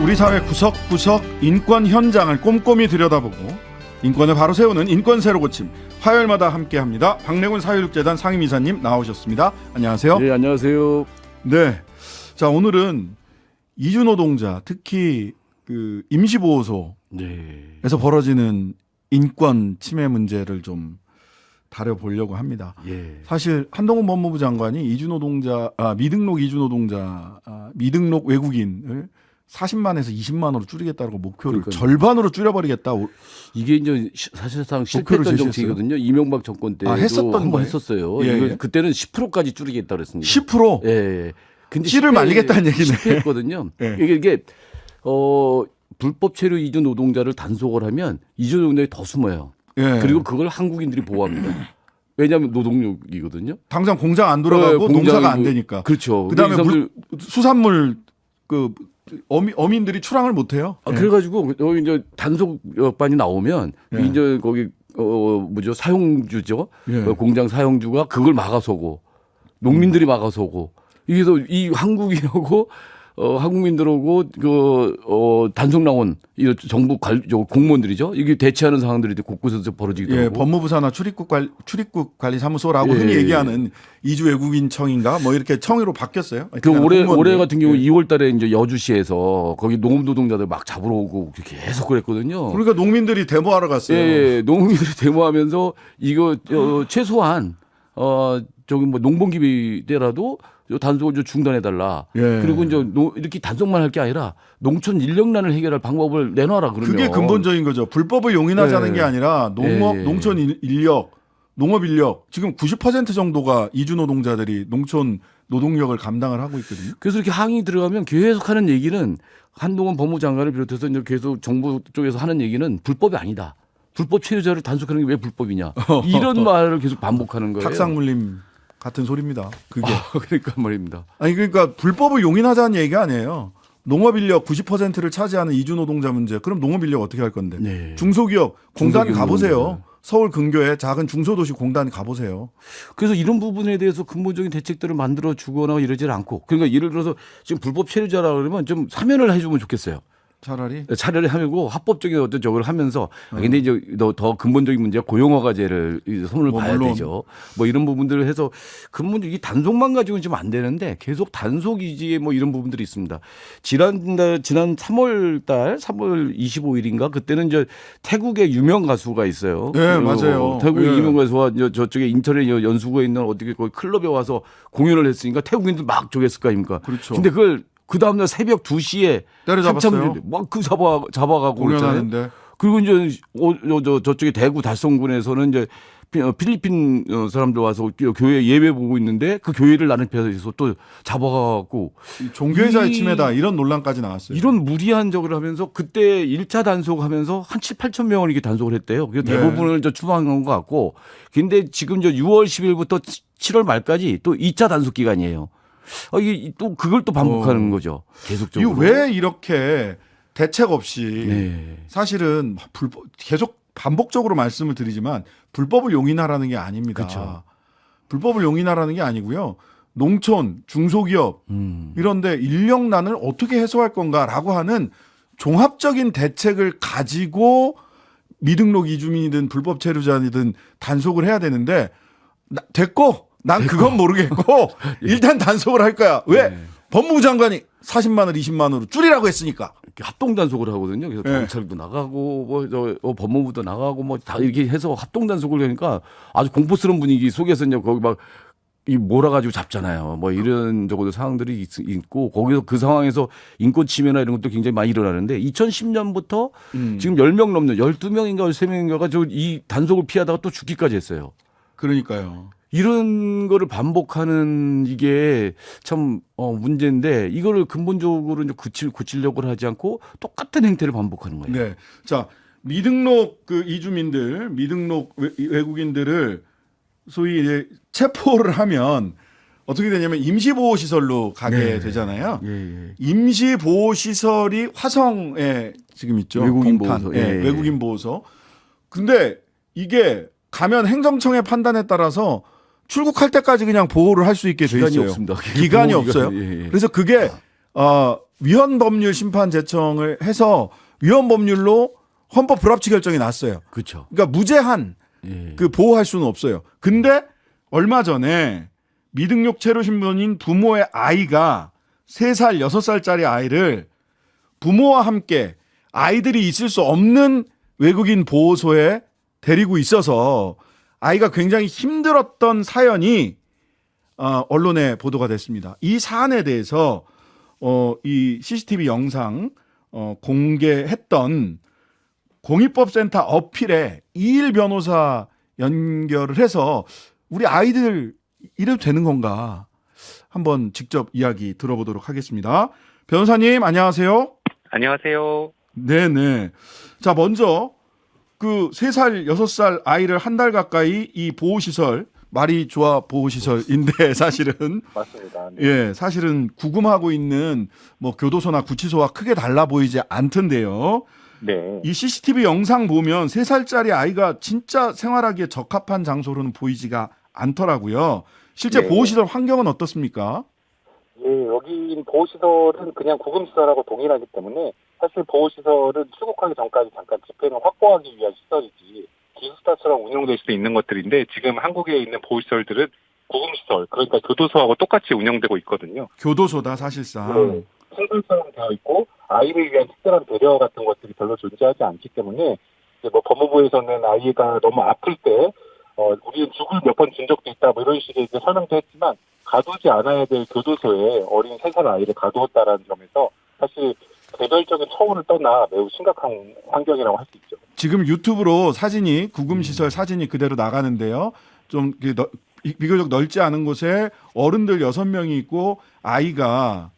우리 사회 구석구석 인권 현장을 꼼꼼히 들여다보고 인권을 바로 세우는 인권 새로 고침 화요일마다 함께합니다. 박래군 사회육재단 상임이사님 나오셨습니다. 안녕하세요. 네, 안녕하세요. 네, 자 오늘은 이주노동자 특히 그 임시보호소에서 네. 벌어지는 인권 침해 문제를 좀 다뤄보려고 합니다. 예. 사실 한동훈 법무부 장관이 미등록 이주노동자, 미등록 외국인을 40만에서 20만으로 줄이겠다고 목표를 그러니까요. 절반으로 줄여버리겠다. 이게 이제 사실상 목표를 실패했던 제시했어요? 정책이거든요. 이명박 정권 때도 했었던 한번 거예요? 했었어요. 예, 이거 예. 그때는 10%까지 줄이겠다 그랬습니다. 10%? 예. 예. 근데 씨를 말리겠다는 얘기네. 실패했거든요. 예. 이게 불법 체류 이주 노동자를 단속을 하면 이주 노동자들이 더 숨어요. 예. 그리고 그걸 한국인들이 보호합니다. 왜냐하면 노동력이거든요. 당장 공장 안 돌아가고 농사가 안 되니까. 그렇죠. 그다음에 근데 이 사람들 수산물 어민들이 출항을 못 해요. 예. 그래가지고 여기 이제 단속반이 나오면 예. 이제 거기 사용주죠. 예. 공장 사용주가 그걸 막아서고 농민들이 막아서고 이게 이 한국인하고 한국민들하고 단속 나온 이 정부 공무원들이죠. 이게 대치하는 상황들이 곳곳에서 벌어지기도 예, 하고. 법무부 산하 출입국 관리사무소라고 예. 흔히 얘기하는 이주 외국인청인가 뭐 이렇게 청으로 바뀌었어요. 그 올해 공무원들. 같은 경우 예. 2월달에 이제 여주시에서 거기 농업 노동자들 막 잡으러 오고 계속 그랬거든요. 그러니까 농민들이 데모하러 갔어요. 예, 농민들이 데모하면서 이거 최소한 저기 뭐 농번기비 때라도 단속을 좀 중단해달라. 예. 그리고 이제 이렇게 단속만 할 게 아니라 농촌 인력난을 해결할 방법을 내놔라 그러면. 그게 근본적인 거죠. 불법을 용인하자는 예. 게 아니라 예. 농촌 인력, 농업 인력 지금 90% 정도가 이주 노동자들이 농촌 노동력을 감당을 하고 있거든요. 그래서 이렇게 항의 들어가면 계속 하는 얘기는 한동훈 법무부 장관을 비롯해서 이제 계속 정부 쪽에서 하는 얘기는 불법이 아니다. 불법 체류자를 단속하는 게 왜 불법이냐. 이런 말을 계속 반복하는 거예요. 탁상물림 같은 소리입니다. 그게. 그러니까 말입니다. 아니 그러니까 불법을 용인하자는 얘기가 아니에요. 농업 인력 90%를 차지하는 이주 노동자 문제. 그럼 농업 인력 어떻게 할 건데? 네. 중소기업 공단 중소기업 가보세요. 노동자. 서울 근교에 작은 중소도시 공단 가보세요. 그래서 이런 부분에 대해서 근본적인 대책들을 만들어 주거나 이러질 않고 그러니까 예를 들어서 지금 불법 체류자라 그러면 좀 사면을 해주면 좋겠어요. 차라리 하고 합법적인 어떤 저걸 하면서 근데 이제 더 근본적인 문제가 고용허가제를 손을 뭐 봐야 물론. 되죠. 뭐 이런 부분들을 해서 근본적인 이 단속만 가지고는 좀 안 되는데 계속 단속 이지에 뭐 이런 부분들이 있습니다. 지난 3월 25일인가 그때는 이제 태국의 유명 가수가 있어요. 네, 맞아요. 태국의 예. 유명 가수와 이제 저쪽에 인터넷 연수구에 있는 어떻게 거기 클럽에 와서 공연을 했으니까 태국인들 막 저기했을 거 아닙니까? 그렇죠. 근데 그걸 그 다음날 새벽 2시에 때려잡았어요. 막그 잡아가고 그랬잖아요. 공연하는데. 그리고 이제 저쪽에 대구 달성군에서는 이제 필리핀 사람들 와서 교회 예배 보고 있는데 그 교회를 나는 배에서 또 잡아가고 종교의자의 침해다 이런 논란까지 나왔어요. 이런 무리한 적을 하면서 그때 1차 단속하면서 한 7, 8천 명을 이렇게 단속을 했대요. 그래서 네. 대부분을 추방한 것 같고 근데 지금 6월 10일부터 7월 말까지 또 2차 단속 기간이에요. 이게 또 그걸 또 반복하는 거죠. 계속적으로. 이거 왜 이렇게 대책 없이 네. 사실은 계속 반복적으로 말씀을 드리지만 불법을 용인하라는 게 아닙니다. 그렇죠. 불법을 용인하라는 게 아니고요. 농촌, 중소기업 이런데 인력난을 어떻게 해소할 건가라고 하는 종합적인 대책을 가지고 미등록 이주민이든 불법 체류자이든 단속을 해야 되는데 됐고 난 그건 모르겠고 일단 단속을 할 거야. 왜? 네. 법무부 장관이 40만을 20만으로 줄이라고 했으니까. 이렇게 합동 단속을 하거든요. 그래서 네. 경찰도 나가고 법무부도 나가고 뭐 다 이렇게 해서 합동 단속을 하니까 아주 공포스러운 분위기 속에서 이제 거기 막 이 몰아가지고 잡잖아요. 뭐 이런 적어도 상황들이 있고 거기서 그 상황에서 인권 침해나 이런 것도 굉장히 많이 일어나는데 2010년부터 지금 10명 넘는 12명인가 13명인가가 이 단속을 피하다가 또 죽기까지 했어요. 그러니까요. 이런 거를 반복하는 이게 참 문제인데 이거를 근본적으로 이제 고치려고 하지 않고 똑같은 행태를 반복하는 거예요. 네. 자, 미등록 이주민들, 미등록 외국인들을 소위 이제 체포를 하면 어떻게 되냐면 임시보호시설로 가게 네. 되잖아요. 예. 임시보호시설이 화성에 지금 있죠. 외국인 동탄. 보호소. 예, 예. 외국인 보호소. 근데 이게 가면 행정청의 판단에 따라서 출국할 때까지 그냥 보호를 할 수 있게 돼 기간이 있어요. 없습니다. 기간이 보호 없어요. 기간이, 예. 그래서 그게 위헌법률 심판 제청을 해서 위헌법률로 헌법 불합치 결정이 났어요. 그렇죠. 그러니까 무제한 예. 그 보호할 수는 없어요. 근데 얼마 전에 미등록 체류 신분인 부모의 아이가 3살, 6살짜리 아이를 부모와 함께 아이들이 있을 수 없는 외국인 보호소에 데리고 있어서 아이가 굉장히 힘들었던 사연이 언론에 보도가 됐습니다. 이 사안에 대해서 이 CCTV 영상 공개했던 공익법센터 어필에 이일 변호사 연결을 해서 우리 아이들 이래도 되는 건가 한번 직접 이야기 들어보도록 하겠습니다. 변호사님 안녕하세요. 안녕하세요. 네네. 자 먼저 그 3살 6살 아이를 한 달 가까이 이 보호시설 말이 좋아 보호시설인데 사실은 맞습니다. 네. 예 사실은 구금하고 있는 뭐 교도소나 구치소와 크게 달라 보이지 않던데요. 네. 이 CCTV 영상 보면 3살짜리 아이가 진짜 생활하기에 적합한 장소로는 보이지가 않더라고요. 실제 네. 보호시설 환경은 어떻습니까? 예, 여기 보호시설은 그냥 구금시설하고 동일하기 때문에 사실 보호시설은 출국하기 전까지 잠깐 집행을 확보하기 위한 시설이지 기숙사처럼 운영될 수도 있는 것들인데 지금 한국에 있는 보호시설들은 구금시설, 그러니까 교도소하고 똑같이 운영되고 있거든요. 교도소다 사실상. 네. 신분처럼 되어 있고 아이를 위한 특별한 배려 같은 것들이 별로 존재하지 않기 때문에 이제 뭐 법무부에서는 아이가 너무 아플 때 우리는 죽을 몇 번 준 적도 있다 뭐 이런 식의 이제 설명도 했지만 가두지 않아야 될 교도소에 어린 3살 아이를 가두었다라는 점에서 사실 개별적인 처우를 떠나 매우 심각한 환경이라고 할 수 있죠. 지금 유튜브로 사진이 구금시설 사진이 그대로 나가는데요. 좀 비교적 넓지 않은 곳에 어른들 6명이 있고 아이가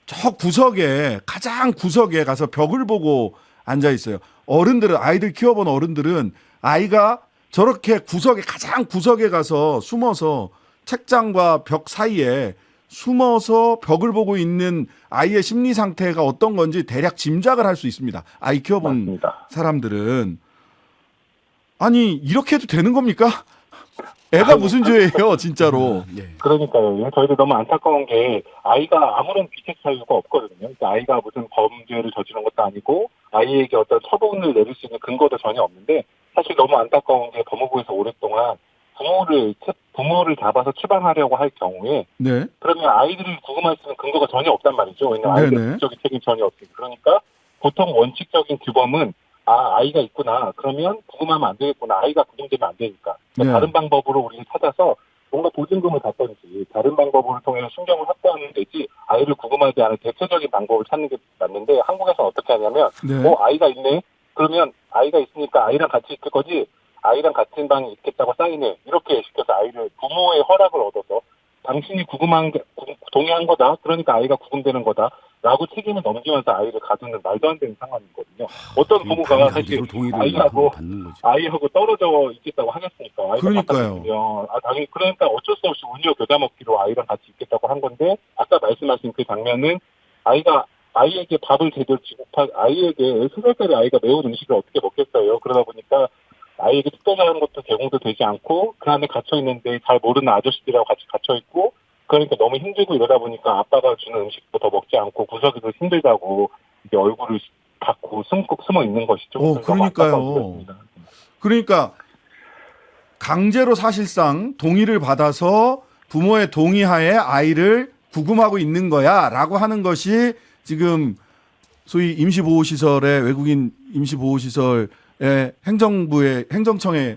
저 구석에 가장 구석에 가서 벽을 보고 앉아 있어요. 어른들은 아이들 키워본 어른들은 아이가 저렇게 구석에 가장 구석에 가서 숨어서 책장과 벽 사이에 숨어서 벽을 보고 있는 아이의 심리 상태가 어떤 건지 대략 짐작을 할 수 있습니다. 아이 키워본 맞습니다. 사람들은 아니 이렇게 해도 되는 겁니까? 애가 무슨 죄예요, 진짜로. 네. 그러니까요. 저희도 너무 안타까운 게 아이가 아무런 비책 사유가 없거든요. 그러니까 아이가 무슨 범죄를 저지른 것도 아니고 아이에게 어떤 처분을 내릴 수 있는 근거도 전혀 없는데 사실 너무 안타까운 게 법무부에서 오랫동안 부모를 잡아서 추방하려고 할 경우에 네. 그러면 아이들을 구금할 수 있는 근거가 전혀 없단 말이죠. 왜냐하면 아이들 네네. 법적인 책임이 전혀 없으니까. 그러니까 보통 원칙적인 규범은 아이가 있구나. 그러면 구금하면 안 되겠구나. 아이가 구금되면 안 되니까. 그러니까 네. 다른 방법으로 우리를 찾아서 뭔가 보증금을 받던지 다른 방법을 통해서 순경을 확보하면 되지 아이를 구금하지 않은 대체적인 방법을 찾는 게 맞는데 한국에서는 어떻게 하냐면 네. 아이가 있네. 그러면 아이가 있으니까 아이랑 같이 있을 거지. 아이랑 같은 방에 있겠다고 사인해. 이렇게 시켜서 아이를 부모의 허락을 얻어서 당신이 동의한 거다. 그러니까 아이가 구금되는 거다. 라고 책임을 넘기면서 아이를 가두는 말도 안 되는 상황이거든요. 어떤 부모가 사실 아이하고 떨어져 있겠다고 하겠습니까? 아이가 그러니까요. 당연히 그러니까 어쩔 수 없이 운요 교자 먹기로 아이랑 같이 있겠다고 한 건데 아까 말씀하신 그 장면은 아이에게 밥을 제대로 아이에게 3살짜리 아이가 매운 음식을 어떻게 먹겠어요. 그러다 보니까 아이에게 특별한 것도 제공도 되지 않고 그 안에 갇혀 있는데 잘 모르는 아저씨들하고 같이 갇혀 있고 그러니까 너무 힘들고 이러다 보니까 아빠가 주는 음식도 더 먹지 않고 구석에서 힘들다고 이제 얼굴을 닫고 숨어 있는 것이죠. 그러니까요. 그러니까 강제로 사실상 동의를 받아서 부모의 동의하에 아이를 구금하고 있는 거야라고 하는 것이 지금 소위 임시보호시설의 외국인 임시보호시설의 행정청의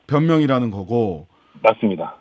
변명이라는 거고. 맞습니다.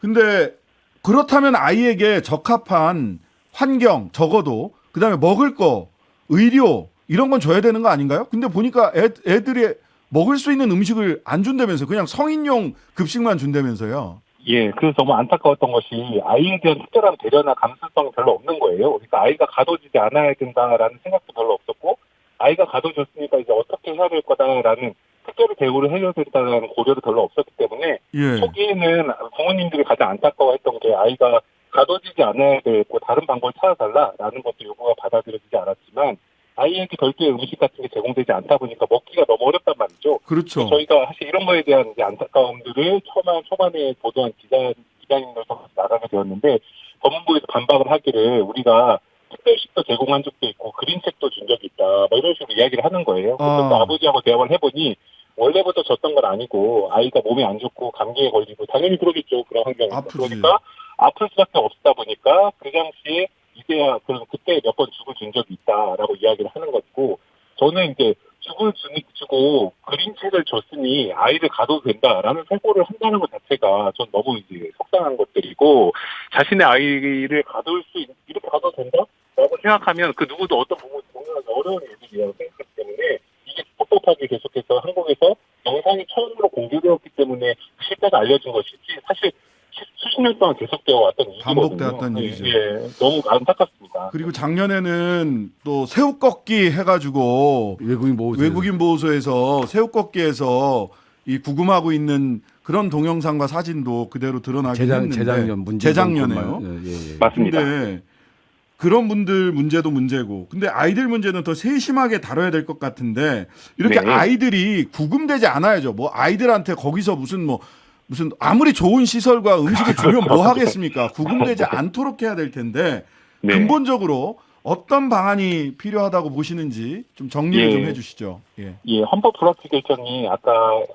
근데 그렇다면 아이에게 적합한 환경 적어도 그다음에 먹을 거, 의료 이런 건 줘야 되는 거 아닌가요? 근데 보니까 애들이 먹을 수 있는 음식을 안 준다면서요. 그냥 성인용 급식만 준다면서요. 예, 그래서 너무 안타까웠던 것이 아이에 대한 특별한 배려나 감수성이 별로 없는 거예요. 그러니까 아이가 가둬지지 않아야 된다라는 생각도 별로 없었고 아이가 가둬졌으니까 이제 어떻게 해야 될 거다라는 특별히 대우를 해줘야 된다는 고려도 별로 없었기 때문에 초기에는 부모님들이 가장 안타까워했던 게 아이가 가둬지지 않아야 되고 다른 방법을 찾아달라라는 것도 요구가 받아들여지지 않았지만 아이에게 별도의 음식 같은 게 제공되지 않다 보니까 먹기가 너무 어렵단 말이죠. 그렇죠. 저희가 사실 이런 거에 대한 이제 안타까움들을 초반에 보도한 기자님들 나가게 되었는데 법무부에서 반박을 하기를 우리가 특별식도 제공한 적도 있고 그림책도 준 적이 있다. 뭐 이런 식으로 이야기를 하는 거예요. 그래서 또 아버지하고 대화를 해보니 원래부터 졌던 건 아니고 아이가 몸이 안 좋고 감기에 걸리고 당연히 그러겠죠. 그런 환경에서. 아프지. 그러니까 아플 수밖에 없다 보니까 그 당시에 이제야 그때 몇 번 죽을 준 적이 있다라고 이야기를 하는 것이고 저는 이제 죽을 주고 그림책을 줬으니 아이를 가둬도 된다라는 선고를 한다는 것 자체가 전 너무 이제 속상한 것들이고 자신의 아이를 가둘 이렇게 가둬도 된다라고 생각하면 그 누구도 어떤 부분을 공유하기 어려운 일들이라고 생각하기 때문에 이게 법법하게 계속해서 한국에서 영상이 처음으로 공개되었기 때문에 실태가 알려진 것이지 사실 수십 년 동안 계속되어 왔던 일이거든요. 반복되었던 일이죠. 예, 너무 안타깝습니다. 그리고 작년에는 또 새우꺾기 해가지고 외국인 보호소에서 새우꺾기에서 이 구금하고 있는 그런 동영상과 사진도 그대로 드러나긴 했는데 재작년에요. 예. 맞습니다. 근데 그런 분들 문제도 문제고 근데 아이들 문제는 더 세심하게 다뤄야 될 것 같은데 이렇게 네. 아이들이 구금되지 않아야죠. 뭐 아이들한테 거기서 무슨 아무리 좋은 시설과 음식을 주면 뭐 하겠습니까? 구금되지 않도록 해야 될 텐데 네. 근본적으로 어떤 방안이 필요하다고 보시는지 좀 정리를 예. 좀 해주시죠. 예. 예, 헌법 불합치 결정이 아까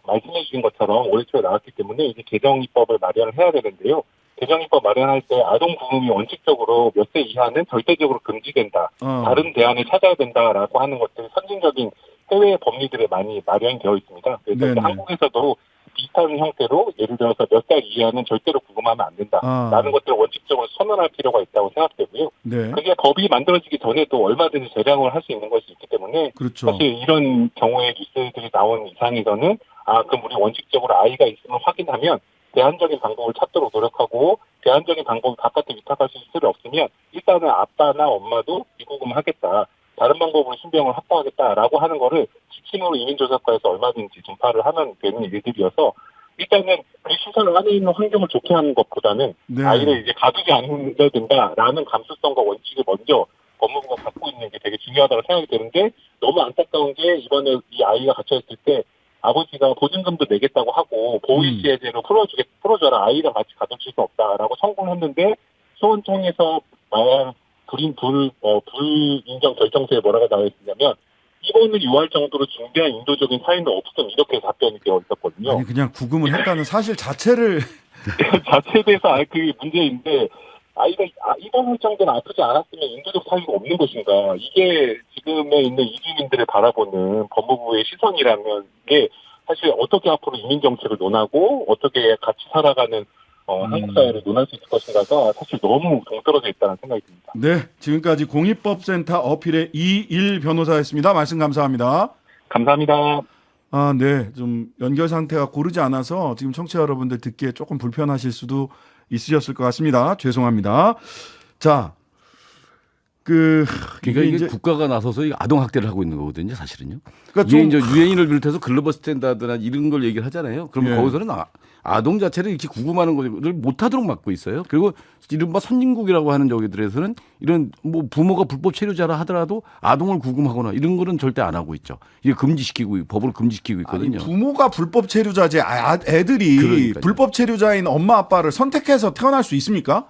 말씀해 주신 것처럼 올해 초에 나왔기 때문에 이제 개정 입법을 마련을 해야 되는데요. 개정 입법 마련할 때 아동 구금이 원칙적으로 몇 세 이하는 절대적으로 금지된다. 다른 대안을 찾아야 된다라고 하는 것들이 선진적인 해외 법리들에 많이 마련되어 있습니다. 그래서 이제 한국에서도 비슷한 형태로 예를 들어서 몇 살 이하는 절대로 구금하면 안 된다라는 것들을 원칙적으로 선언할 필요가 있다고 생각되고요. 네. 그게 법이 만들어지기 전에도 얼마든지 재량을 할 수 있는 것이 있기 때문에 그렇죠. 사실 이런 경우에 뉴스들이 나온 이상에서는 그럼 우리 원칙적으로 아이가 있으면 확인하면 대안적인 방법을 찾도록 노력하고 대안적인 방법을 바깥에 위탁할 수 있을 수 없으면 일단은 아빠나 엄마도 미구금하겠다. 다른 방법으로 신병을 확보하겠다라고 하는 거를 지침으로 이민조사과에서 얼마든지 전파를 하면 되는 일들이어서 일단은 그 시설 안에 있는 환경을 좋게 하는 것보다는 네. 아이를 이제 가두지 않아야 된다라는 감수성과 원칙을 먼저 법무부가 갖고 있는 게 되게 중요하다고 생각이 되는데 너무 안타까운 게 이번에 이 아이가 갇혀있을 때 아버지가 보증금도 내겠다고 하고 보호의시해제로 풀어줘라 아이랑 같이 가둬줄 수 없다라고 청구를 했는데 소원청에서 말한 불인정 결정서에 뭐라고 나와 있었냐면 입원을 요할 정도로 중대한 인도적인 사유는 없음 이렇게 답변이 되어 있었거든요. 아니 그냥 구금을 했다는 사실 자체를 자체에 대해서 그게 문제인데 아이가 입원할 정도는 아프지 않았으면 인도적 사유가 없는 것인가 이게 지금에 있는 이주민들을 바라보는 법무부의 시선이라면 이게 사실 어떻게 앞으로 이민 정책을 논하고 어떻게 같이 살아가는 한국 사회를 논할 수 있을 것인가가 사실 너무 동떨어져 있다는 생각이 듭니다. 네, 지금까지 공익법센터 어필의 이일 변호사였습니다. 말씀 감사합니다. 감사합니다. 네, 좀 연결 상태가 고르지 않아서 지금 청취자 여러분들 듣기에 조금 불편하실 수도 있으셨을 것 같습니다. 죄송합니다. 자, 그러니까 이게 국가가 나서서 아동 학대를 하고 있는 거거든요, 사실은요. 그러니까 이게 이제 유엔을 비롯해서 글로벌 스탠다드나 이런 걸 얘기를 하잖아요. 그러면 예. 거기서는 아동 자체를 이렇게 구금하는 것을 못하도록 막고 있어요. 그리고 이른바 선진국이라고 하는 저기들에서는 이런 뭐 부모가 불법 체류자라 하더라도 아동을 구금하거나 이런 거는 절대 안 하고 있죠. 이게 금지시키고 법으로 금지시키고 있거든요. 아니, 부모가 불법 체류자지 애들이 그러니까요. 불법 체류자인 엄마 아빠를 선택해서 태어날 수 있습니까?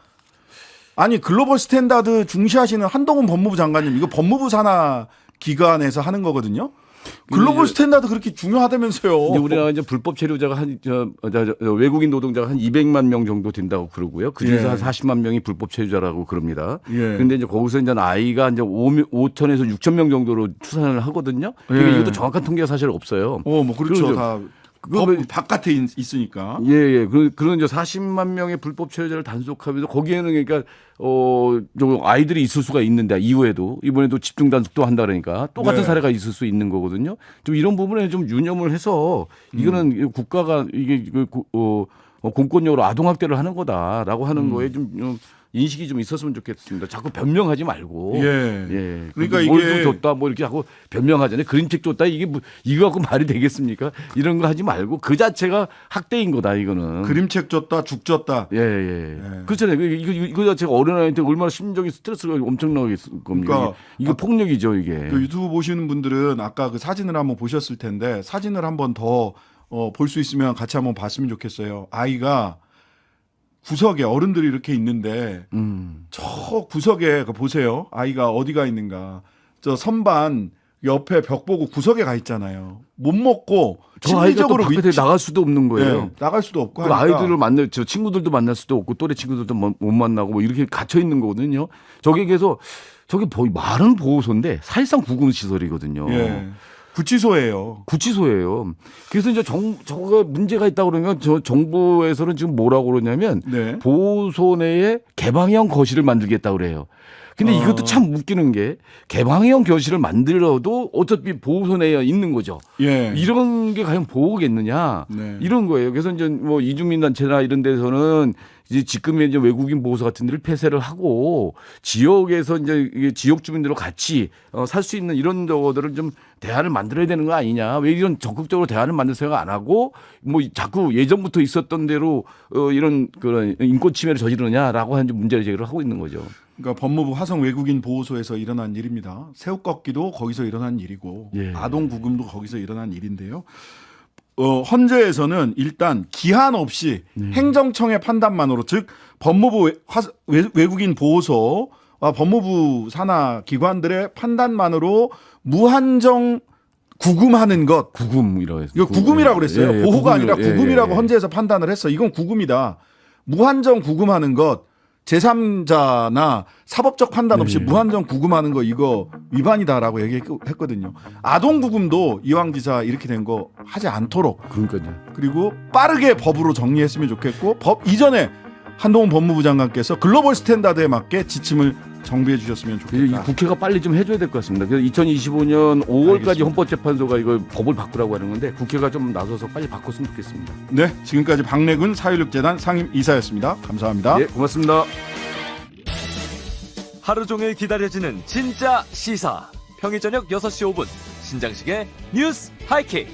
아니 글로벌 스탠다드 중시하시는 한동훈 법무부 장관님 이거 법무부 산하 기관에서 하는 거거든요. 글로벌 스탠다드 그렇게 중요하다면서요. 이제 우리나라 이제 불법 체류자가 외국인 노동자가 한 200만 명 정도 된다고 그러고요. 그중에서 예. 한 40만 명이 불법 체류자라고 그럽니다. 예. 그런데 이제 거기서 이제 아이가 이제 5천에서 6천 명 정도로 추산을 하거든요. 그러니까 예. 이것도 정확한 통계가 사실 없어요. 뭐 그렇죠. 그러죠. 다 그거 법 바깥에 있으니까. 예. 그런 이제 40만 명의 불법 체류자를 단속하면서 거기에는 그러니까 저 아이들이 있을 수가 있는데 이후에도 이번에도 집중 단속도 한다 그러니까 똑같은 네. 사례가 있을 수 있는 거거든요. 좀 이런 부분에 좀 유념을 해서 이거는 국가가 이게 공권력으로 아동 학대를 하는 거다라고 하는 거에 좀 인식이 좀 있었으면 좋겠습니다. 자꾸 변명하지 말고. 예. 그러니까 뭘 이게 줬다 뭐 이렇게 하고 변명하잖아요. 그림책 줬다 이게 이거 갖고 말이 되겠습니까? 이런 거 하지 말고 그 자체가 학대인 거다 이거는. 그림책 줬다 죽 줬다. 예. 그렇잖아요. 이거 자체가 어린아이한테 얼마나 심적인 스트레스가 엄청나게 있을 겁니까? 그러니까 이게 폭력이죠 이게. 그 유튜브 보시는 분들은 아까 그 사진을 한번 보셨을 텐데 사진을 한번 더 볼 수 있으면 같이 한번 봤으면 좋겠어요. 아이가 구석에 어른들이 이렇게 있는데 음. 저 구석에 보세요. 아이가 어디가 있는가. 저 선반 옆에 벽 보고 구석에 가 있잖아요. 못 먹고 저 아이가 또 심리적으로 밖에 나갈 수도 없는 거예요. 네, 나갈 수도 없고 그 하니까. 아이들을 만날 저 친구들도 만날 수도 없고 또래 친구들도 못 만나고 뭐 이렇게 gat혀 있는 거거든요. 저기에서 저게 말은 보호소인데 사실상 구금 시설이거든요. 예. 구치소예요. 구치소예요. 그래서 이제 저거 문제가 있다 그러면 저 정부에서는 지금 뭐라고 그러냐면 네. 보호소 내에 개방형 거실을 만들겠다 그래요. 근데 이것도 참 웃기는 게 개방형 거실을 만들어도 어차피 보호소 내에 있는 거죠. 예. 이런 게 과연 보호겠느냐 네. 이런 거예요. 그래서 이제 뭐 이주민 단체나 이런 데서는 이제 지금의 이제 외국인 보호소 같은 데를 폐쇄를 하고 지역에서 이제 이게 지역 주민들과 같이 살 수 있는 이런 저거들을 좀 대안을 만들어야 되는 거 아니냐. 왜 이런 적극적으로 대안을 만들 생각 안 하고 뭐 자꾸 예전부터 있었던 대로 이런 그런 인권 침해를 저지르냐라고 하는 문제 제기를 하고 있는 거죠. 그러니까 법무부 화성 외국인 보호소에서 일어난 일입니다. 새우 꺾기도 거기서 일어난 일이고 예. 아동 구금도 거기서 일어난 일인데요. 헌재에서는 일단 기한 없이 행정청의 판단만으로 즉 법무부 외국인 보호소와 법무부 산하 기관들의 판단만으로 무한정 구금하는 것. 구금이라고 했어요. 이거 구금이라고 그랬어요. 예, 예, 보호가 구금이요. 아니라 구금이라고 예, 예. 헌재에서 판단을 했어. 이건 구금이다. 무한정 구금하는 것. 제3자나 사법적 판단 없이 네. 무한정 구금하는 거 이거 위반이다라고 얘기했거든요. 아동 구금도 이왕지사 이렇게 된 거 하지 않도록 그러니까요. 그리고 빠르게 법으로 정리했으면 좋겠고 법 이전에 한동훈 법무부 장관께서 글로벌 스탠다드에 맞게 지침을 정비해 주셨으면 이 좋겠다. 국회가 빨리 좀 해줘야 될 것 같습니다. 그래서 2025년 5월까지 알겠습니다. 헌법재판소가 이걸 법을 바꾸라고 하는 건데 국회가 좀 나서서 빨리 바꿨으면 좋겠습니다. 네, 지금까지 박래군 4.16재단 상임 이사였습니다. 감사합니다. 예, 고맙습니다. 하루 종일 기다려지는 진짜 시사. 평일 저녁 6시 5분 신장식의 뉴스 하이킥.